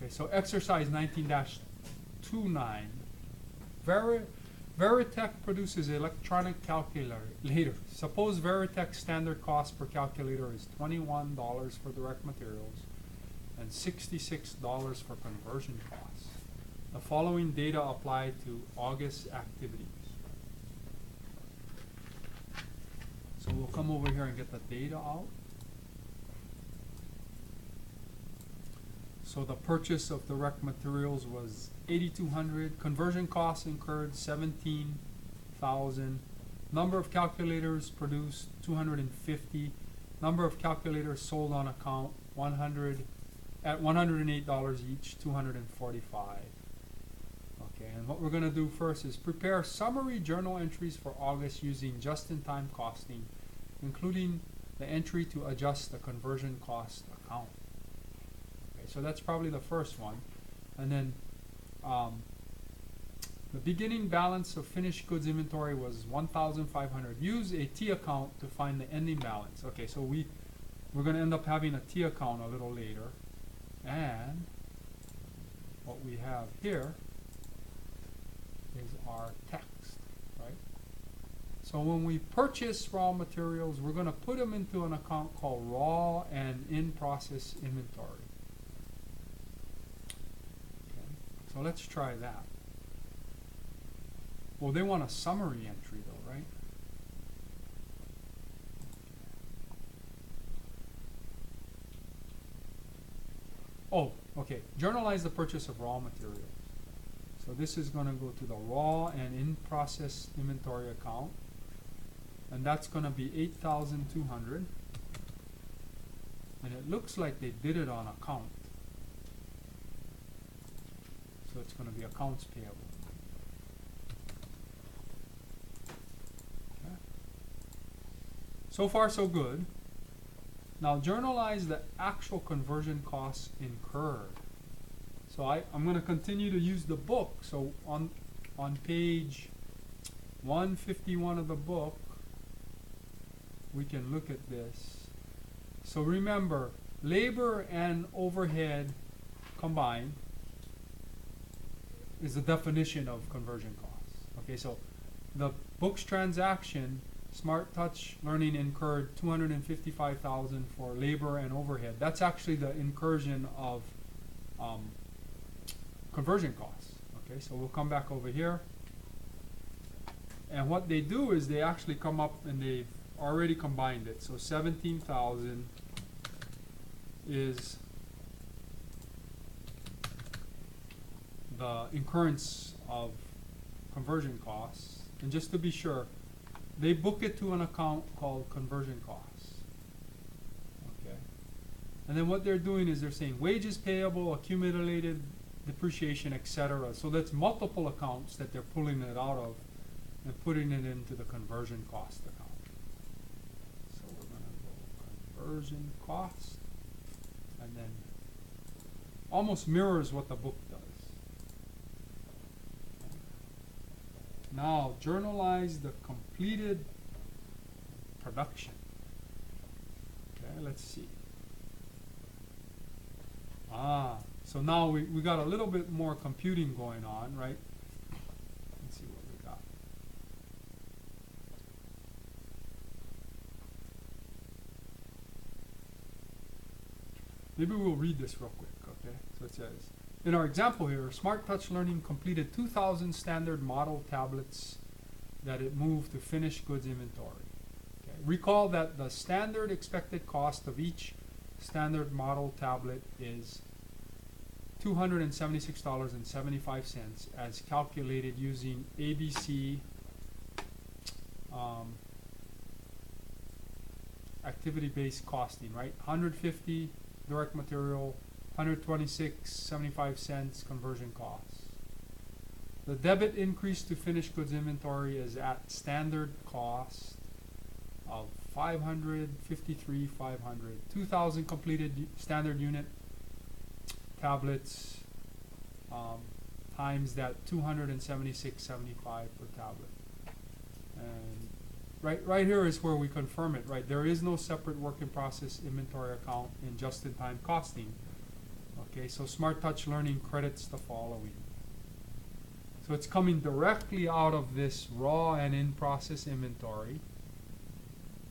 Okay, so exercise 19-29. Veritech produces electronic calculator. Suppose Veritech's standard cost per calculator is $21 for direct materials and $66 for conversion costs. The following data apply to August activities. So we'll come over here and get the data out. So the purchase of direct materials was $8,200. Conversion costs incurred $17,000. Number of calculators produced 250. Number of calculators sold on account 100 at $108 each, 245. Okay, and what we're going to do first is prepare summary journal entries for August using just-in-time costing, including the entry to adjust the conversion cost account. So that's probably the first one. And then the beginning balance of finished goods inventory was 1,500. Use a T account to find the ending balance. Okay, so we're going to end up having a T account a little later. And what we have here is our text, right? So when we purchase raw materials, we're going to put them into an account called raw and in-process inventory. So let's try that. Well, they want a summary entry though, right? Oh, okay. Journalize the purchase of raw materials. So this is going to go to the raw and in-process inventory account. And that's going to be 8,200. And it looks like they did it on account. So it's going to be accounts payable. Okay. So far, so good. Now journalize the actual conversion costs incurred. So I'm going to continue to use the book. So on page 151 of the book, we can look at this. So remember, labor and overhead combined is the definition of conversion costs. Okay, so the book's transaction, Smart Touch Learning incurred $255,000 for labor and overhead. That's actually the incursion of conversion costs. Okay, so we'll come back over here. And what they do is they actually come up and they've already combined it. So 17,000 is the incurrence of conversion costs. And just to be sure, they book it to an account called conversion costs. Okay. And then what they're doing is they're saying wages payable, accumulated depreciation, etc. So that's multiple accounts that they're pulling it out of and putting it into the conversion cost account. So we're going to go conversion cost, and then almost mirrors what the book does. Now journalize the completed production. Okay, let's see. So now we got a little bit more computing going on, right? Let's see what we got. Maybe we'll read this real quick, okay? So it says, in our example here, Smart Touch Learning completed 2,000 standard model tablets that it moved to finished goods inventory. Okay. Recall that the standard expected cost of each standard model tablet is $276.75 as calculated using ABC activity-based costing, right? 150 direct material, 126.75 conversion costs. The debit increase to finished goods inventory is at standard cost of $553,500. 2,000 completed standard unit tablets times that $276.75 per tablet. And right here is where we confirm it, right? There is no separate work in process inventory account in just-in-time costing. Okay, so Smart Touch Learning credits the following. So it's coming directly out of this raw and in-process inventory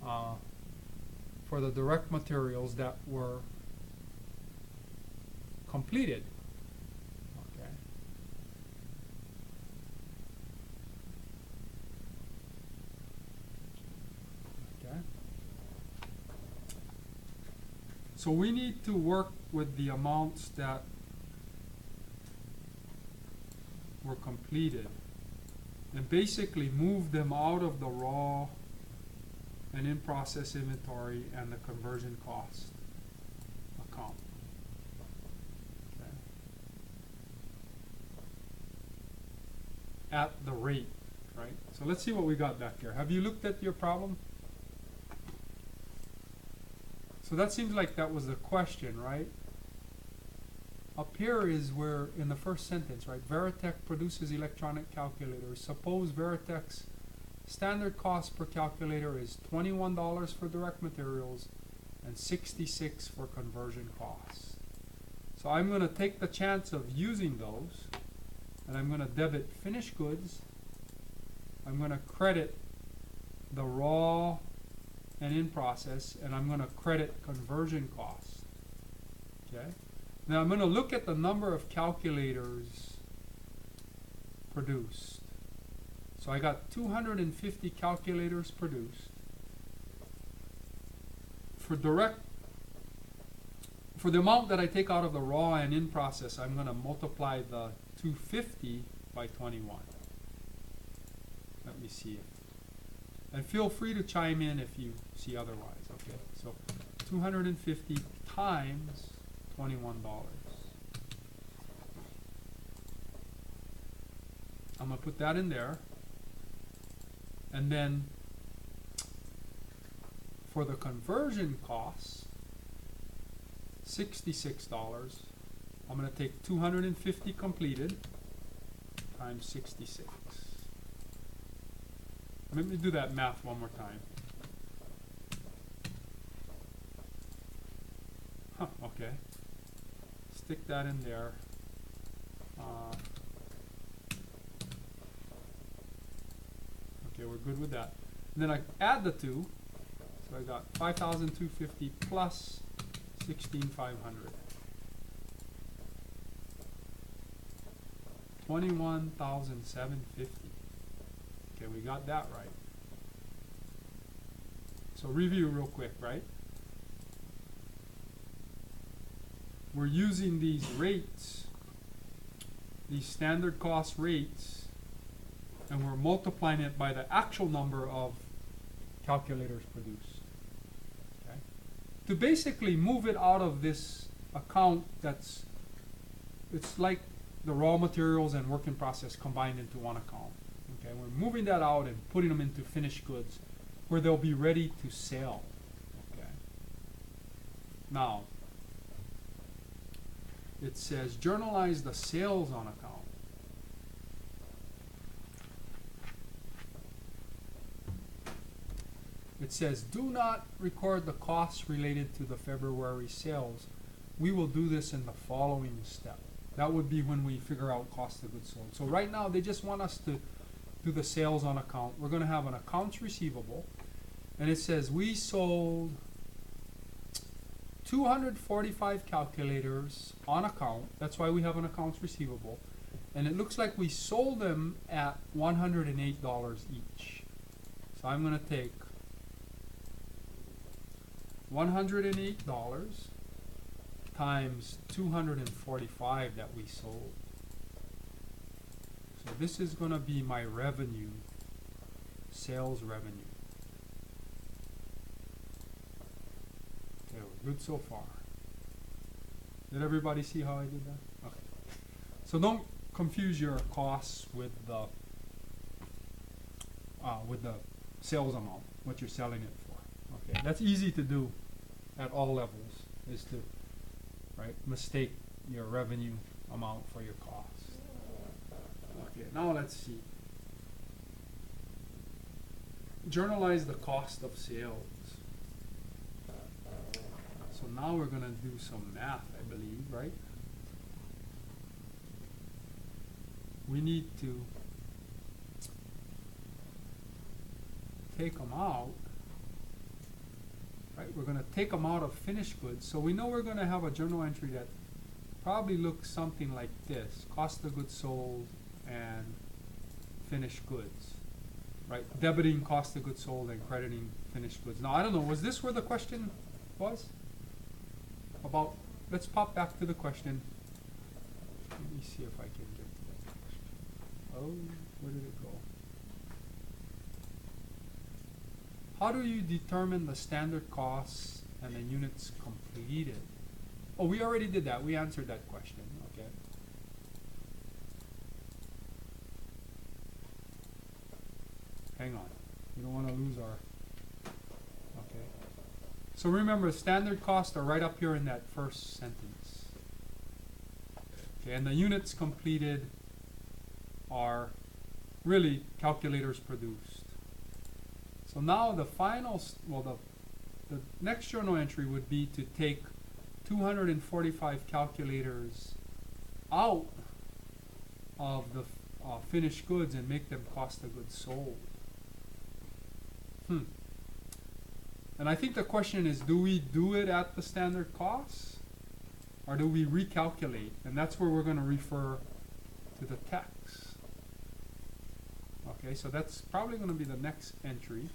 for the direct materials that were completed. Okay. Okay. So we need to work with the amounts that were completed and basically move them out of the raw and in-process inventory and the conversion cost account. Okay. At the rate, right? So let's see what we got back here. Have you looked at your problem? So that seems like that was the question, right? Up here is where, in the first sentence, right? Veritech produces electronic calculators. Suppose Veritech's standard cost per calculator is $21 for direct materials and $66 for conversion costs. So I'm going to take the chance of using those, and I'm going to debit finished goods. I'm going to credit the raw and in process, and I'm going to credit conversion costs. Okay? Now I'm going to look at the number of calculators produced. So I got 250 calculators produced. For the amount that I take out of the raw and in process, I'm going to multiply the 250 by 21. Let me see it. And feel free to chime in if you see otherwise. Okay, so 250 times $21. I'm going to put that in there. And then for the conversion costs, $66, I'm going to take 250 completed times 66. Let me do that math one more time. Huh, okay. Stick that in there. Okay, we're good with that. And then I add the two. So I got 5,250 plus 16,500. 21,750. Okay, we got that right. So review real quick, right? We're using these rates, these standard cost rates, and we're multiplying it by the actual number of calculators produced. Okay? To basically move it out of this account it's like the raw materials and work in process combined into one account. Okay, we're moving that out and putting them into finished goods where they'll be ready to sell. Okay. Now, it says journalize the sales on account. It says do not record the costs related to the February sales. We will do this in the following step. That would be when we figure out cost of goods sold. So right now they just want us to do the sales on account. We're going to have an accounts receivable, and it says we sold 245 calculators on account. That's why we have an accounts receivable, and it looks like we sold them at $108 each. So I'm going to take $108 times 245 that we sold. So this is going to be my revenue, sales revenue. Okay, we're good so far. Did everybody see how I did that? Okay. So don't confuse your costs with the sales amount, what you're selling it for. Okay, that's easy to do at all levels, is to mistake your revenue amount for your cost. Okay, now let's see. Journalize the cost of sales. So now we're going to do some math, I believe, right? we need to take them out. Right, we're going to take them out of finished goods. So we know we're going to have a journal entry that probably looks something like this: cost of goods sold and finished goods. Right, debiting cost of goods sold and crediting finished goods. Now I don't know, was this where the question was? About, let's pop back to the question. Let me see if I can get to that question. Oh, where did it go? How do you determine the standard costs and the units completed? Oh, we already did that. We answered that question. Okay. Hang on. We don't want to lose our... Okay. So remember, standard costs are right up here in that first sentence. Okay, and the units completed are really calculators produced. So now the final, the next journal entry would be to take 245 calculators out of the finished goods and make them cost of goods sold. And I think the question is, do we do it at the standard cost, or do we recalculate? And that's where we're going to refer to the text. Okay, so that's probably going to be the next entry.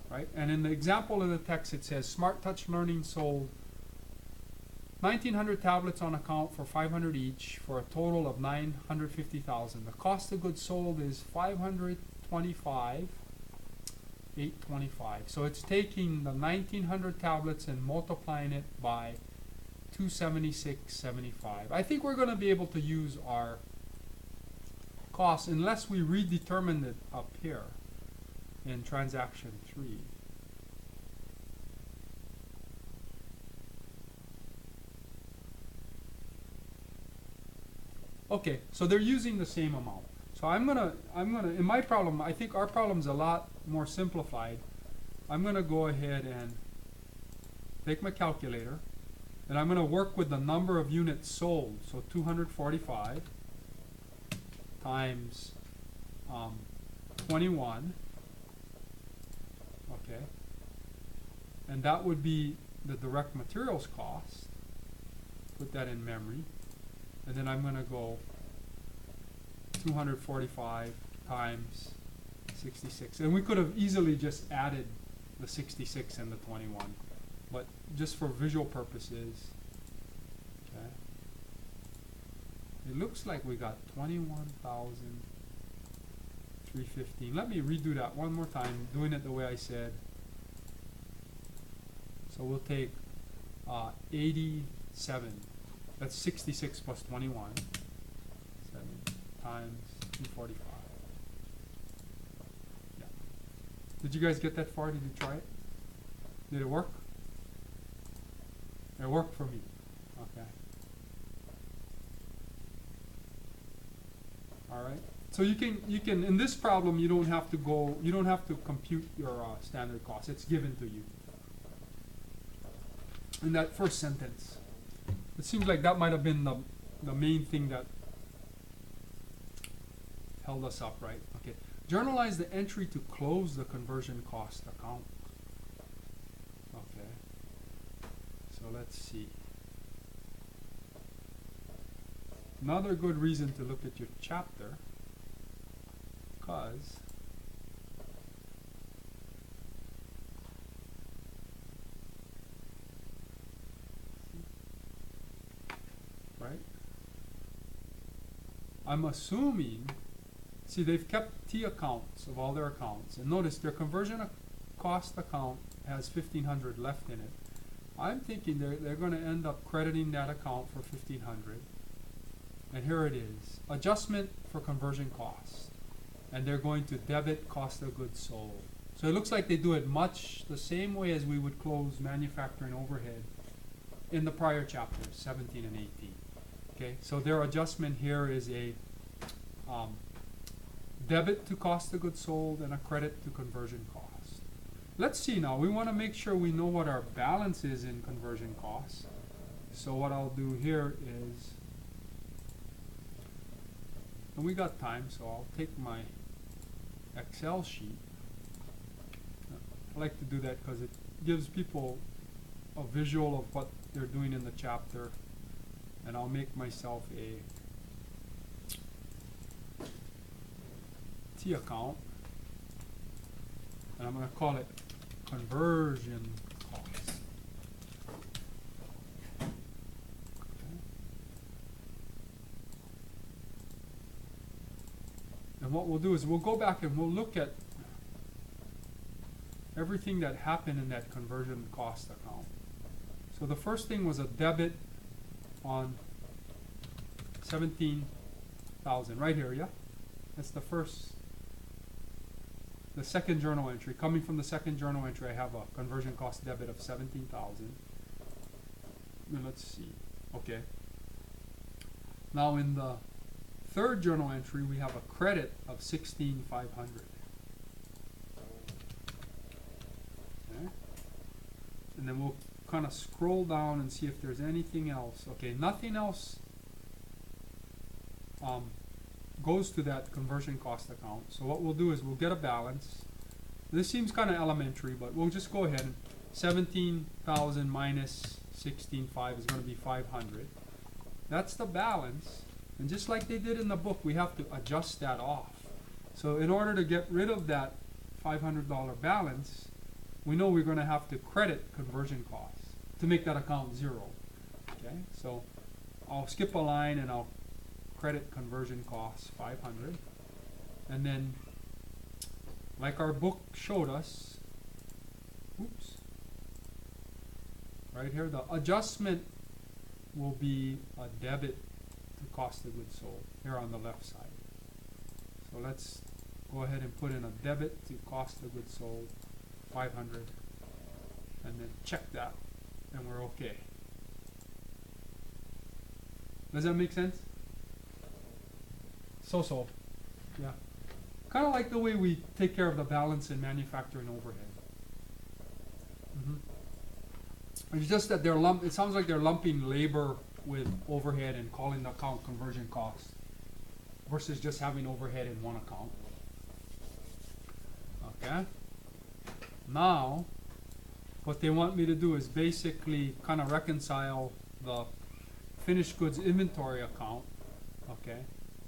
Right? And in the example of the text, it says Smart Touch Learning sold 1,900 tablets on account for $500 each for a total of $950,000. The cost of goods sold is $525,825. So it's taking the 1,900 tablets and multiplying it by 276.75. I think we're going to be able to use our costs unless we redetermine it up here in transaction 3. Okay, so they're using the same amount. So I'm gonna in my problem, I think our problem's a lot more simplified. I'm gonna go ahead and take my calculator, and I'm gonna work with the number of units sold. So 245 times 21. Okay, and that would be the direct materials cost. Put that in memory, and then I'm going to go 245 times 66, and we could have easily just added the 66 and the 21, but just for visual purposes, okay, it looks like we got 21,315. Let me redo that one more time, doing it the way I said. So we'll take 87. That's 66 plus 21. 7 times 245. Yeah. Did you guys get that far? Did you try it? Did it work? It worked for me. Okay. All right. So you can in this problem you don't have to compute your standard cost. It's given to you in that first sentence. It seems like that might have been the main thing that held us up, right? Okay. Journalize the entry to close the conversion cost account. Okay. So let's see. Another good reason to look at your chapter, because right? I'm assuming, see, they've kept T accounts of all their accounts, and notice their conversion cost account has 1,500 left in it. I'm thinking they're going to end up crediting that account for 1,500, and here it is, adjustment for conversion costs, and they're going to debit cost of goods sold. So it looks like they do it much the same way as we would close manufacturing overhead in the prior chapters, 17 and 18. Okay, so their adjustment here is a debit to cost of goods sold and a credit to conversion cost. Let's see now, we want to make sure we know what our balance is in conversion costs. So what I'll do here is And we got time, so I'll take my Excel sheet. I like to do that because it gives people a visual of what they're doing in the chapter. And I'll make myself a T account. And I'm going to call it conversion costs. Okay. And what we'll do is we'll go back and we'll look at everything that happened in that conversion cost account. So the first thing was a debit on 17,000 right here, yeah? That's the second journal entry. Coming from the second journal entry, I have a conversion cost debit of 17,000. Let's see. Okay. Now in the third journal entry, we have a credit of 16,500. Okay. And then we'll kind of scroll down and see if there's anything else. Okay, nothing else goes to that conversion cost account. So what we'll do is we'll get a balance. This seems kind of elementary, but we'll just go ahead and 17,000 minus 16,500 is going to be 500. That's the balance. And just like they did in the book, we have to adjust that off. So in order to get rid of that $500 balance, we know we're going to have to credit conversion costs to make that account zero. Okay, so I'll skip a line and I'll credit conversion costs 500. And then, like our book showed us, oops, right here, the adjustment will be a debit to cost of goods sold here on the left side. So let's go ahead and put in a debit to cost of goods sold 500 and then check that and we're okay. Does that make sense? So, yeah. Kind of like the way we take care of the balance in manufacturing overhead. It's just that it sounds like they're lumping labor with overhead and calling the account conversion cost versus just having overhead in one account. Okay. Now, what they want me to do is basically kind of reconcile the finished goods inventory account. Okay.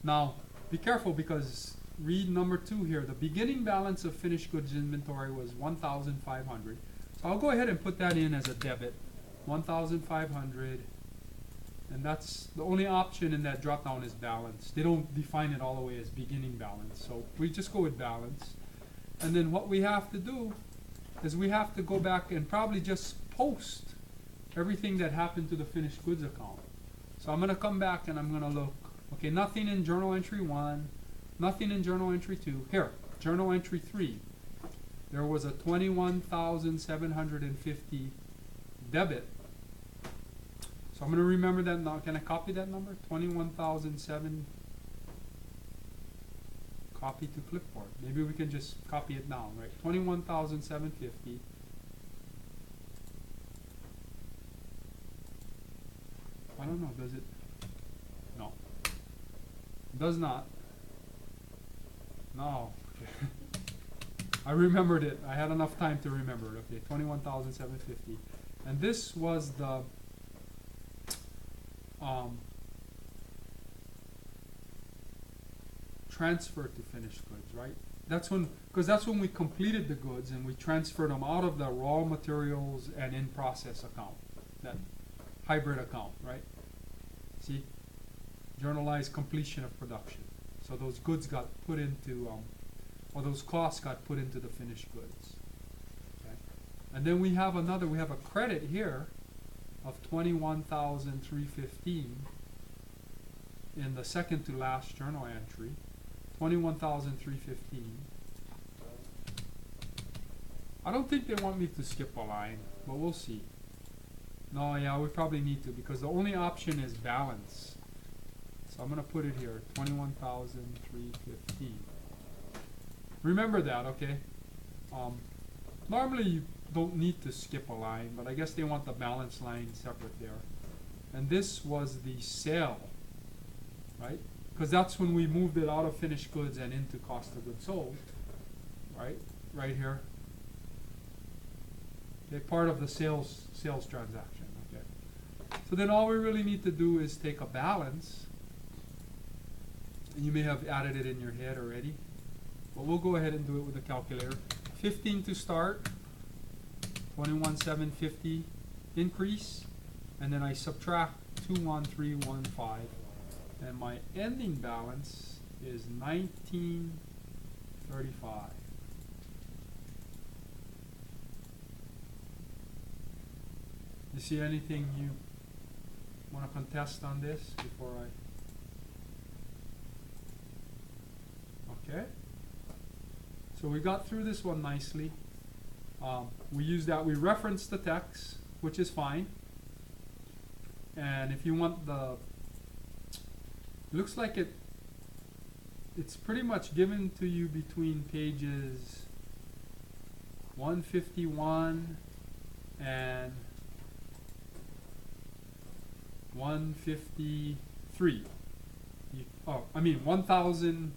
Now, be careful because read number 2 here. The beginning balance of finished goods inventory was 1,500. So I'll go ahead and put that in as a debit, 1,500. And that's the only option in that drop down is balance. They don't define it all the way as beginning balance. So we just go with balance. And then what we have to do is we have to go back and probably just post everything that happened to the finished goods account. So I'm going to come back and I'm going to look. Okay, nothing in journal entry 1, nothing in journal entry 2. Here, journal entry 3. There was a 21,750 debit. So I'm going to remember that now. Can I copy that number? 21,007. Copy to clipboard. Maybe we can just copy it down, right? 21,750. I don't know, does it? No. Does not. No. I remembered it. I had enough time to remember it. Okay, 21,750. And this was the transfer to finished goods, right? That's when, because that's when we completed the goods and we transferred them out of the raw materials and in process account, that hybrid account, right? See, journalized completion of production. So those goods got put into, or those costs got put into the finished goods. Okay. And then we have a credit here of 21,315 in the second to last journal entry. 21,315. I don't think they want me to skip a line, but we'll see. No, yeah, we probably need to because the only option is balance. So I'm going to put it here, 21,315. Remember that, okay? Normally you don't need to skip a line, but I guess they want the balance line separate there. And this was the sale, right? because that's when we moved it out of finished goods and into cost of goods sold, right? Right here. Okay, part of the sales transaction. Okay. So then all we really need to do is take a balance. And you may have added it in your head already, but we'll go ahead and do it with a calculator. 15 to start, 21,750 increase, and then I subtract 21315, and my ending balance is 1935. You see anything you want to contest on this before I? Okay. So we got through this one nicely. We used that. We referenced the text, which is fine. And if you want the, looks like it's pretty much given to you between pages 151 and 153. I mean 1000,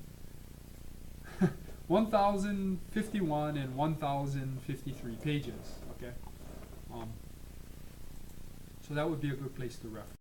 1051 and 1053 pages. Okay. So that would be a good place to reference.